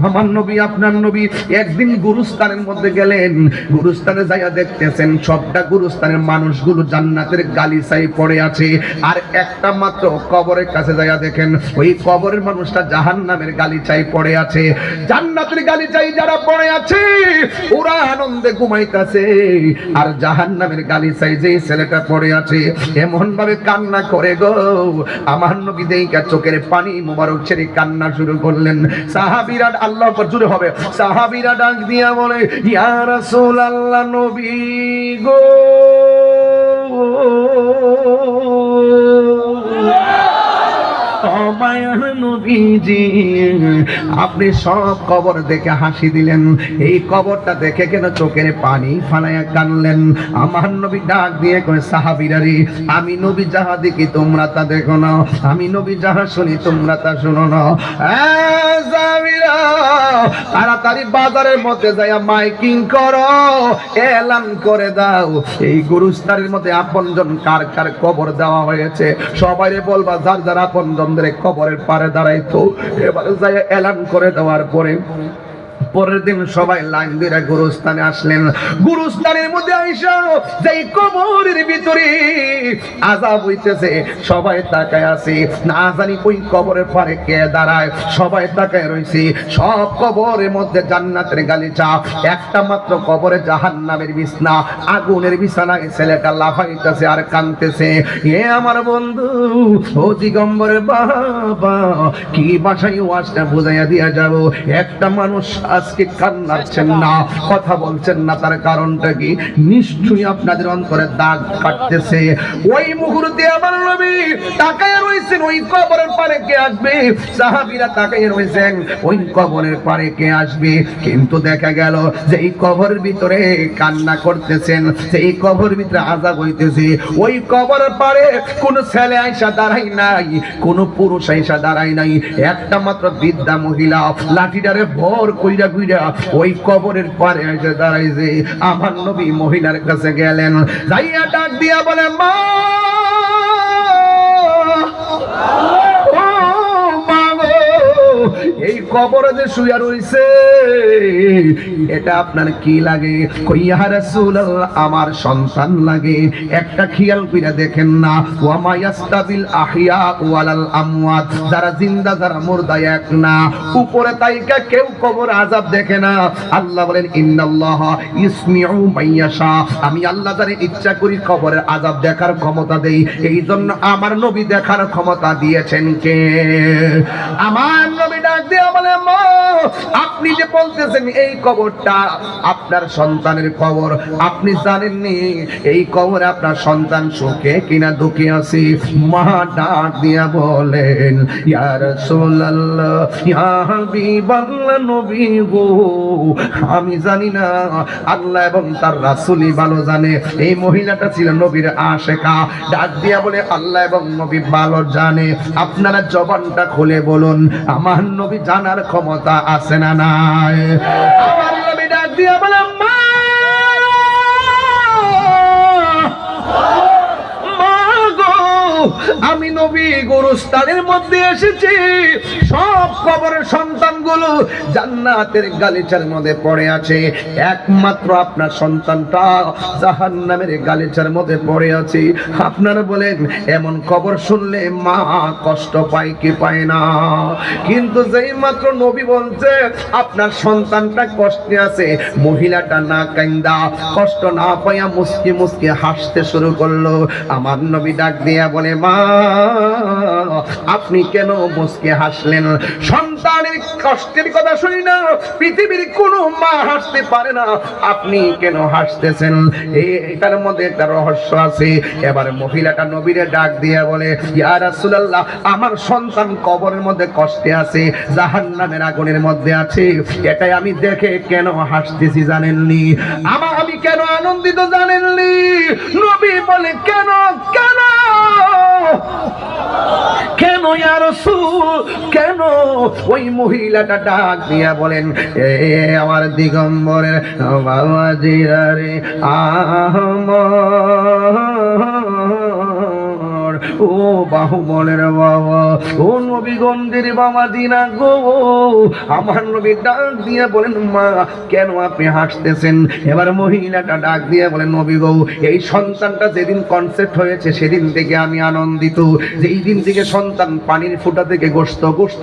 আমার নবী আপনার নবী একদিন গুরুস্থানের মধ্যে গেলেন। গুরুস্থানে যাইয়া দেখতেছেন সবটা গুরুস্থানের মানুষগুলো জান্নাতের গালিচায় পড়ে আছে, আর একটা মাত্র কবরের কাছে যাইয়া দেখেন ওই কবরের মানুষটা জাহান্নামের গালিচায় পড়ে আছে। জান্নাতের গালিচায় যারা পড়ে আছে ওরা আনন্দে ঘুমাইতেছে, আর জাহান্নামের গালিচায় যে ছেলেটা পড়ে আছে এমন ভাবে কান্না করে গো, আমার নবী দেইকা চোখের পানি মোবারক ছেড়ে কান্না শুরু করলেন। সাহাবীরা আল্লাহ আকবার জোরে হবে, সাহাবীরা ডাক দিয়া বলে ইয়া রাসূলুল্লাহ নবী গো, মায়ার নবীজি আপনি সব কবর দেখে হাসি দিলেন, এই কবরটা দেখে কেন চোখের পানি ফালাইয়া কানলেন? আমার নবী ডাক দিয়ে কয় সাহাবীরা রে, আমি নবী যাহা দেখি তোমরা তা দেখো না, আমি নবী যাহা শুনি তোমরা তা শুনো না। সাহাবীরা তাড়াতাড়ি বাজারের মধ্যে যাইয়া মাইকিং করো, এলান করে দাও এই গুরুস্থানের মধ্যে আপনজন কার কার কবর দেওয়া হয়েছে, সবাইরে বলবা যার যার আপনজনদের কবরের পারে দাঁড়াইতো। এবারে যাই এলান করে দেওয়ার পরে পরের দিন সবাই লাইন দিয়ে গুরুস্থানে আসলেন। গুরুস্থানের মধ্যে আইসা যেই কবরের ভিতরে আযাব হইতেছে সবাই তাকায় আছে, না জানি ওই কবরের পারে কে দাঁড়ায়, সবাই তাকায় রইছে। সব কবরের মধ্যে জান্নাতের গালিচা, একটা মাত্র কবরে জাহান্নামের বিছনা, আগুনের বিছানায় ছেলেটা লাফাইতেছে আর কাঁদতেছে। এ আমার বন্ধু ও দিগম্বরের বাবা, কি ভাষায় ওয়াজটা বুঝাইয়া দিয়া যাব? একটা মানুষ আজকে কান্নাচ্ছেন না, কথা বলছেন না, তার কারণটা কি? নিশ্চয়ই আপনাদের অন্তরে দাগ কাটতেছে। ওই মুহূর্তে আমার নবী তাকায় রইছেন ওই কবরের পারে কে আসবে, সাহাবীরা তাকায় রইছেন ওই কবরের পারে কে আসবে। কিন্তু দেখা গেল যে এই কবরের ভিতরে কান্না করতেছেন, সেই কবরের ভিতরে আযাব হইতেছে, ওই কবরের পারে কোন ছেলে আইসা দাঁড়াই নাই, কোন পুরুষ আইসা দাঁড়াই নাই, একটা মাত্র বৃদ্ধা মহিলা লাঠিটারে ভর কইরা ওই কবরের পারে এসে দাঁড়াইছে। আমার নবী মহিলার কাছে গেলেন, যাইয়া ডাক দিয়া বলে মা, এই কবরে যে শুয়া রইছে এটা আপনার কি লাগে? কই ইয়া রাসূলুল্লাহ আমার সন্তান লাগে। একটা খেয়াল কইরা দেখেন না, ওয়া মা ইয়াস্তাবিল আহইয়া ওয়ালাল আমওয়াত, যারা জিন্দা যারা মুর্দা এক না। উপরে তাইকা কেউ কবর আযাব দেখে না। আল্লাহ বলেন ইন্নাল্লাহা ইসমিউ মাইয়াশা, আমি আল্লাহ যারে ইচ্ছা করি কবরের আযাব দেখার ক্ষমতা দেই, এই জন্য আমার নবী দেখার ক্ষমতা দিয়েছেন কে? আমার নবী ডাক দিয়ে বলে মা, আপনি যে বলতেছেন এই কবরটা আপনার সন্তানের কবর, আপনি জানেননি এই কবরে আপনার সন্তান সুখে কিনা দুঃখে আছে? মা ডাক দিয়া বলেন ইয়া রাসূলুল্লাহ ইয়া হাবিবাল্লাহ নবী গো, আমি জানি না, আল্লাহ এবং তার রাসূলই ভালো জানে। এই মহিলাটা ছিল নবীর আশিকা। ডাক দিয়া বলে আল্লাহ এবং নবী ভালো জানে, আপনারা জবানটা খুলে বলুন আমার নবী জানার ক্ষমতা আছে না নাই? আমার নবী ডাক দিয়া বলে মা, আমি নবী গুরুস্থানের মধ্যে এসেছি, সব কবরের সন্তানগুলো জান্নাতের গালিচার মধ্যে পড়ে আছে, একমাত্র আপনার সন্তানটা জাহান্নামের গালিচার মধ্যে পড়ে আছে। আপনারা বলেন এমন খবর শুনলে মা কষ্ট পায় কি পায় না? কিন্তু যেই মাত্র নবী বলছে আপনার সন্তানটা কষ্টে আছে, মহিলাটা না কান্দা কষ্ট না পাইয়া মুস্কি মুস্কি হাসতে শুরু করলো। আমার নবী ডাক দিয়া বলে মা, আপনি কেন মুস্কি হাসলেন? সন্তানের কষ্টের কথা শুনি না পৃথিবীর কোনো মা হাসতে পারে না, আপনি কেন হাসতেছেন? এটার মধ্যে একটা রহস্য আছে। এবারে মহিলাটা নবীরে ডাক দিয়া বলে ইয়া রাসূলুল্লাহ, আমার সন্তান কবরের মধ্যে কষ্টে আছে, জাহান্নামের আগুনের মধ্যে আছে, এটাই আমি দেখে কেন হাসতেছি জানেননি? আমি কেন আনন্দিত জানেননি? নবী বলে কেন কেন কেন ইয়া রাসূল কেন? ওই মহিলাটা ডাক দিয়া বলেন এ আমার দিগম্বরের বাবাজিরা রে, ও বাহুবলের বাবা, ও নবীগঞ্জের বাবা দিনা গো, আমার নবী ডাক দিয়ে বলেন মা কেন আপনি হাসতেছেন? এবার মহিলাটা ডাক দিয়ে বলেন নবী গো, এই সন্তানটা যেদিন কনসেপ্ট হয়েছে সেদিন থেকে আমি আনন্দিত। যেই দিন থেকে সন্তান পানির ফুটা থেকে গোশত, গোশত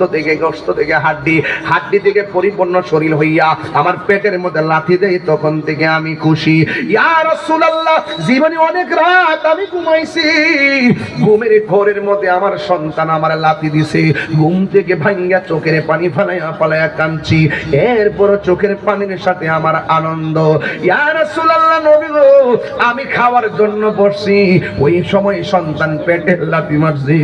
থেকে হাড্ডি, হাড্ডি থেকে পরিপূর্ণ শরীর হইয়া আমার পেটের মধ্যে লাথি দেয়, তখন থেকে আমি খুশি। ইয়া রাসূলুল্লাহ, জীবনে অনেক রাত আমি ঘুমাইছি, ঘুমের ঘোরের মধ্যে আমার সন্তান আমার লাথি দিছে, ঘুম থেকে ভাঙ্গা চোখের পানি ফালাইয়া কাঁদছি, এরপর চোখের পানির সাথে আমার আনন্দ। ইয়া রাসূলুল্লাহ, নবী গো, আমি খাওয়ার জন্য বসছি, ওই সময় সন্তান পেটের লাথি মারছে,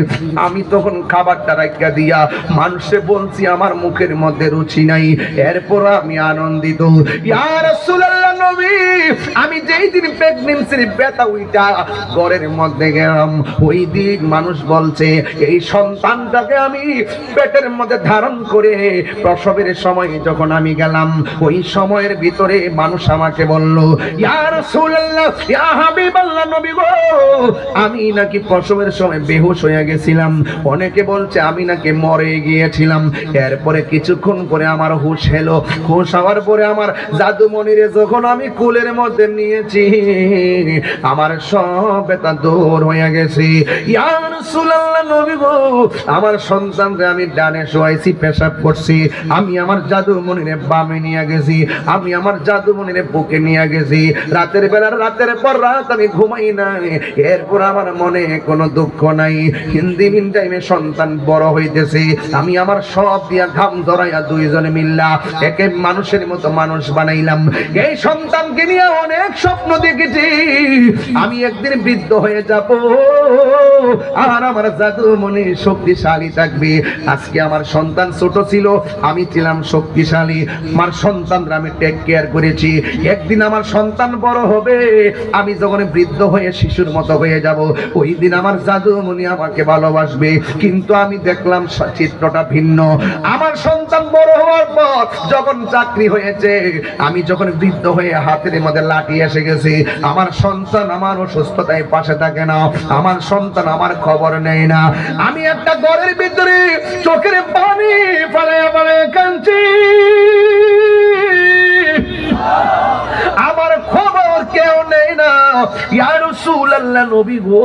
আমি তখন খাবারটা রাখা দিয়া মানুষে বলছি আমার মুখের মধ্যে রুচি নাই, এরপর আমি আনন্দিত। ইয়া রাসূলুল্লাহ নবী, আমি যেই দিন প্রেগন্যান্সির ব্যথা উইটা ঘরের মধ্যে গেলাম, ওই দিন মানুষ বলছে এই সন্তানটাকে আমি পেটের মধ্যে ধারণ করে প্রসবের সময় যখন আমি গেলাম, ওই সময়ের ভিতরে মানুষ আমাকে বলল ইয়া রাসূলুল্লাহ, ইয়া হাবিবাল্লাহ নবী গো, আমি নাকি প্রসবের সময় বেহুশ হয়ে গেছিলাম, অনেকে বলছে আমি নাকি মরে গিয়েছিলাম। এরপরে কিছুক্ষণ পরে আমার হুঁশ এলো, হুঁশ হওয়ার পরে আমার জাদুমণিরে যখন আমি কুলের মধ্যে নিয়েছি, আমার সব ব্যথা দূর হয়ে গেছে। ইয়া রাসূলুল্লাহ নবী গো, আমার সন্তানকে আমি ডানে শোয়াইছি, পেশাব করছি, আমি আমার জাদুমণিরে বামে নিয়ে গেছি, আমি আমার জাদুমণিরে বুকে নিয়ে গেছি, রাতের বেলা রাতের পর রাত আমি ঘুমাই নাই, এরপর আমার মনে কোনো দুঃখ নাই। হিন্দি মিন টাইমে সন্তান বড় হইতেছে, আমি আমার সব দিয়া ঘাম ধরাইয়া দুইজনে মিল্লা একে মানুষের মতো মানুষ বানাইলাম। এই সন্তানকে নিয়ে অনেক স্বপ্ন দেখেছি, আমি একদিন বৃদ্ধ হয়ে যাব আর আমার জাদুমণি শক্তিশালী থাকবে। আজকে আমার সন্তান ছোট ছিল, আমি ছিলাম শক্তিশালী, আমার সন্তানরা আমি টেক কেয়ার করেছি। একদিন আমার সন্তান বড় হবে, আমি যখন বৃদ্ধ হয়ে শিশুর মতো হয়ে যাব, ওই দিন আমার জাদুমণি আমাকে ভালোবাসবে। কিন্তু আমি দেখলাম চিত্রটা ভিন্ন। আমার সন্তান বড় হওয়ার পর যখন চাকরি হয়েছে, আমি যখন বৃদ্ধ হয়ে হাতের মধ্যে লাঠি এসে গেছি, আমার সন্তান আমার অসুস্থতায় পাশে থাকে না, আমার সন্তান আমার খবর নেয় না। আমি একটা ঘরের ভিতরে চোখের পানি ফালাইয়া কাঁদছি, আমার খবর কেউ নেই না। ইয়া রাসূলুল্লাহ নবী গো,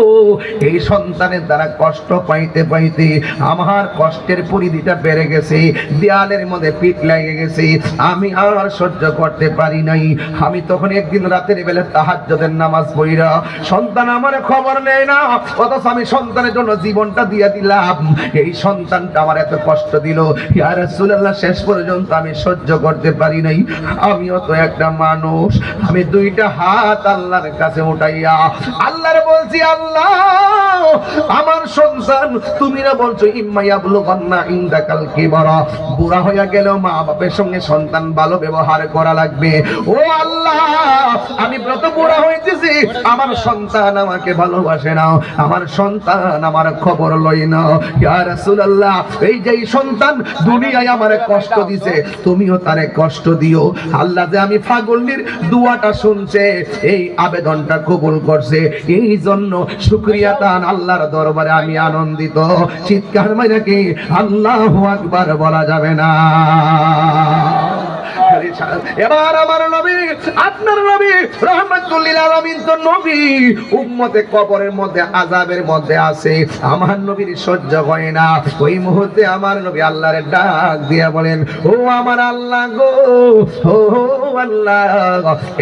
এই সন্তানের দ্বারা কষ্ট পাইতে পাইতে আমার কষ্টের পরিধিটা বেড়ে গেছে, দেয়ালের মধ্যে পিঠ লেগে গেছে, আমি আর সহ্য করতে পারি নাই। আমি তখন একদিন রাতের বেলা তাহাজ্জুদের নামাজ পড়িরা, সন্তান আমার খবর নেয় না, অথচ আমি সন্তানের জন্য জীবনটা দিয়ে দিলাম, এই সন্তানটা আমার এত কষ্ট দিল। ইয়া রাসূলুল্লাহ, শেষ পর্যন্ত আমি সহ্য করতে পারি নাই, আমিও তো একটা মানুষ, আমি দুইটা হাত আল্লাহর কাছে উঠাইয়া আল্লাহরে বলছি, আল্লাহ আমার সন্তান, তুমি না বলছো ইম্মা ইয়াবলুগান্না ইনদাকাল কিবারা, বুড়া হয়ে গেল মা বাপের সঙ্গে সন্তান ভালো ব্যবহার করা লাগবে। ও আল্লাহ, আমি ব্রত বুড়া হইতেছি, আমার সন্তান আমাকে ভালোবাসে না, আমার সন্তান আমার খবর লই না। ইয়া রাসূলুল্লাহ, এই যে সন্তান দুনিয়ায় আমারে কষ্ট দিছে, তুমিও তারে কষ্ট দিও। আল্লাহ যে আমি ফাগলির দুয়াটা শুনছে, এই আবেদনটা কবুল করছে, এই জন্য শুকরিয়া তান আল্লাহর দরবারে আমি আনন্দিত। চিৎকার মাইরা কি আল্লাহু আকবার বলা যাবে না? এবার আমার নবী, আপনার নবী রাহমাতুল লিল আলামিন তো নবী, উম্মতে কবরের মধ্যে আযাবের মধ্যে আছে, আমার নবীর সহ্য হয় না। ওই মুহূর্তে আমার নবী আল্লাহর ডাক দিয়া বলেন, ও আমার আল্লাহ গো, ও আল্লাহ,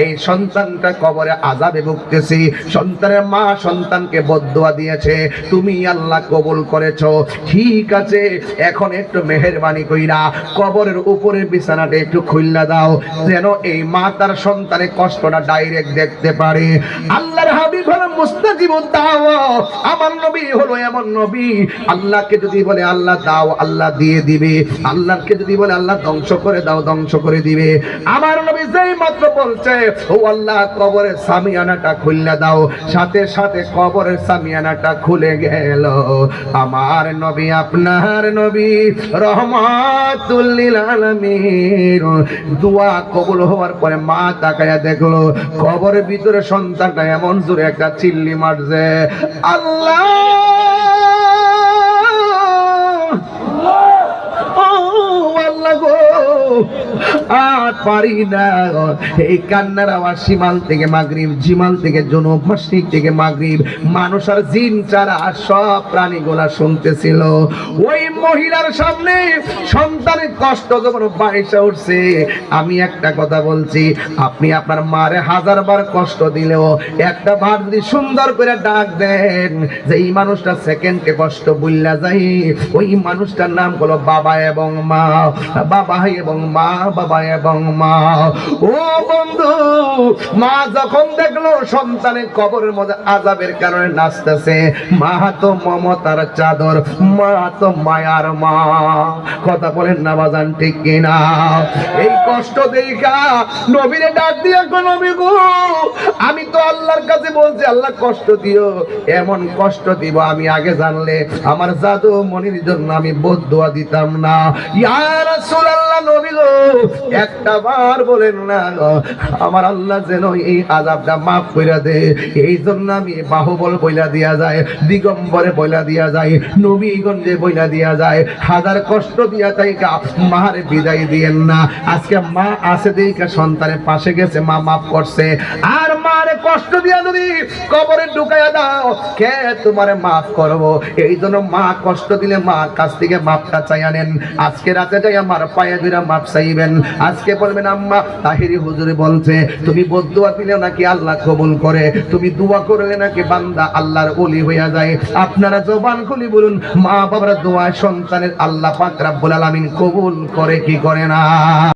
এই সন্তানটা কবরে আযাবে ভুগতেছে, সন্তানের মা সন্তানকে বদদুয়া দিয়েছে, তুমি আল্লাহ কবুল করেছো, ঠিক আছে, এখন একটু মেহেরবানি কইরা কবরের উপরের বিছানাটা একটু খুললা দাও, যেন এই মা তার সন্তানের কষ্টটা ডাইরেক্ট দেখতে পারে। আল্লাহর হাবিব হলো মুস্তাজিবুদ দাওয়া, আমার নবী হলো এমন নবী, আল্লাহকে যদি বলে আল্লাহ দাও, আল্লাহ দিয়ে দিবে, আল্লাহকে যদি বলে আল্লাহ ধ্বংস করে দাও, ধ্বংস করে দিবে। আমার নবী যেই মাত্র বলছে, ও আল্লাহ কবরের সামিয়ানাটা খুললা দাও, সাথে সাথে কবরের সামিয়ানাটা খুলে গেল। আমার নবী, আপনার নবী রহমাতুল লিল আলামিন দোয়া কবুল হওয়ার পরে মা তাকায়া দেখলো কবরের ভিতরে সন্তানটা এমন জোরে একটা চিল্লি মারছে, আল্লাহ আর পারি না। এই কান্নার আওয়াজ শিমাল থেকে মাগরিব, জিমাল থেকে জনুব, মাশরিক থেকে মাগরিব, মানুষ আর জিন ছাড়া সব প্রাণীগুলা শুনতেছিল। ওই মহিলার সামনে সন্তানের কষ্ট যখন বাইসা উঠছে, আমি একটা কথা বলছি, আপনি আপনার মারে 1000 বার কষ্ট দিলেও একটা বার যদি সুন্দর করে ডাক দেন যে এই মানুষটা সেকেন্ডে কষ্ট বুঝলা যায়, ওই মানুষটার নাম হলো বাবা এবং মা। বাবা এবং মা, বাবা এবং মা। ও বন্ধু, মা যখন দেখলো সন্তানের কবরের মধ্যে আযাবের কারণে নাচতেছে, মা তো মমতার চাদর, মা তো মায়ার মা। কথা বলেন না বাজান, ঠিক কিনা? এই কষ্ট দেখা নবীরে ডাক দিয়া গো, নবী গো, আমি তো আল্লাহর কাছে বলছি আল্লাহ কষ্ট দিও, এমন কষ্ট দিব আমি আগে জানলে আমার জাদু মনির জন্য আমি বদদুয়া দিতাম না। ইয়া রাসূলুল্লাহ, নবী গো, একটা বার বলেন না আমার আল্লাহ যেন এই আযাবটা মাফ কইরা দে। এই জন্য আমি বাহুবল বইলা দিয়া যায়, দিগম্বরে বইলা দিয়া যায়, নবীগঞ্জে বইলা দিয়া যায়, 1000 কষ্ট দিয়া তাইকা মারে বিদায় দিয়েন না। আজকে মা আছে দেইকা সন্তানের পাশে গেছে, মা মাফ করছে, আর মারে কষ্ট দিয়া যদি কবরে ঢুকাইয়া দাও, কে তোমারে মাফ করবো? এই জন্য মা কষ্ট দিলে মার কাছ থেকে মাফটা চাইয়া নেন। আজকে রাতে যাই আমার পায়ে ধরে মাফ চাইবেন। আজকে বলবেন আম্মা তাহিরি হুজুরে বলছে তুমি বদদুয়া দিলে নাকি আল্লাহ কবুল করে, তুমি দোয়া করলে নাকি বান্দা আল্লাহর ওলি হইয়া যায়। আপনারা জবান খুলি বলুন, মা বাবার দোয়া সন্তানের আল্লাহ পাক রব্বুল আলামিন কবুল করে কি করে না?